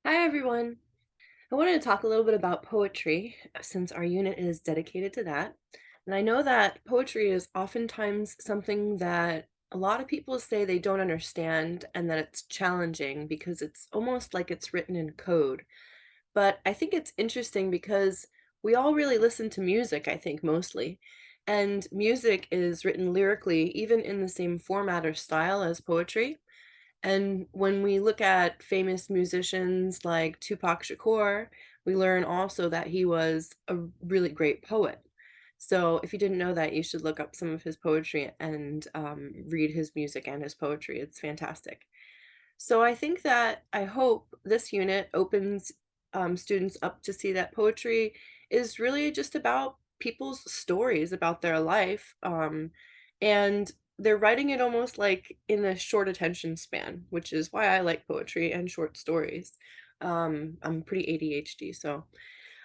Hi, everyone. I wanted to talk a little bit about poetry since our unit is dedicated to that. And I know that poetry is oftentimes something that a lot of people say they don't understand and that it's challenging because it's almost like it's written in code. But I think it's interesting because we all really listen to music, I think, mostly. And music is written lyrically, even in the same format or style as poetry. And when we look at famous musicians like Tupac Shakur, we learn also that he was a really great poet. So if you didn't know that, you should look up some of his poetry and read his music and his poetry. It's fantastic. So I hope this unit opens students up to see that poetry is really just about people's stories about their life. And they're writing it almost like in a short attention span, which is why I like poetry and short stories. I'm pretty ADHD, so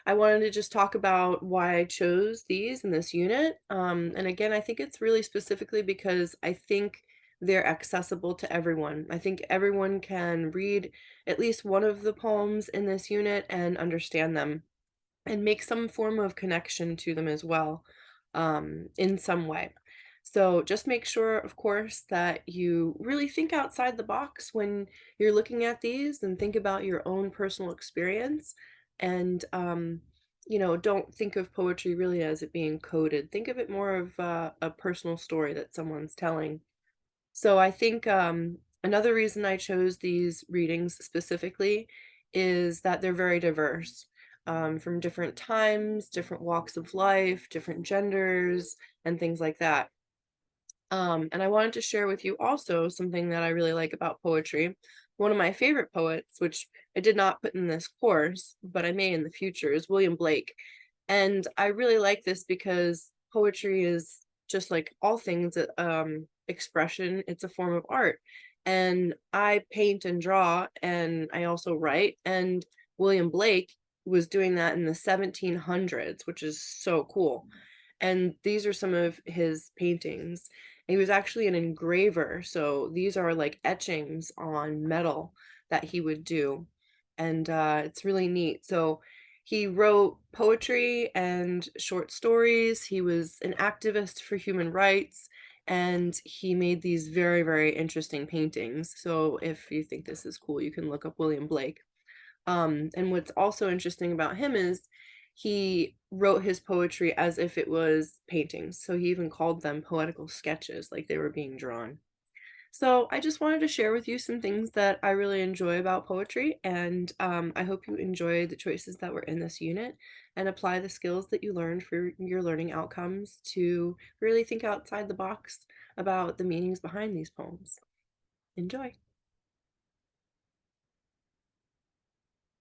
I wanted to just talk about why I chose these in this unit. And again, I think it's really specifically because I think they're accessible to everyone. I think everyone can read at least one of the poems in this unit and understand them and make some form of connection to them as well, in some way. So just make sure, of course, that you really think outside the box when you're looking at these and think about your own personal experience. And, don't think of poetry really as it being coded. Think of it more of a personal story that someone's telling. So I think another reason I chose these readings specifically is that they're very diverse, from different times, different walks of life, different genders, and things like that. And I wanted to share with you also something that I really like about poetry. One of my favorite poets, which I did not put in this course, but I may in the future, is William Blake. And I really like this because poetry is just like all things, expression, it's a form of art. And I paint and draw, and I also write. And William Blake was doing that in the 1700s, which is so cool. And these are some of his paintings. He was actually an engraver, so these are like etchings on metal that he would do, and it's really neat. So he wrote poetry and short stories. He was an activist for human rights, and he made these very, very interesting paintings. So if you think this is cool, you can look up William Blake. And what's also interesting about him is he wrote his poetry as if it was paintings. So he even called them poetical sketches, like they were being drawn. So I just wanted to share with you some things that I really enjoy about poetry, and I hope you enjoy the choices that were in this unit and apply the skills that you learned for your learning outcomes to really think outside the box about the meanings behind these poems. Enjoy.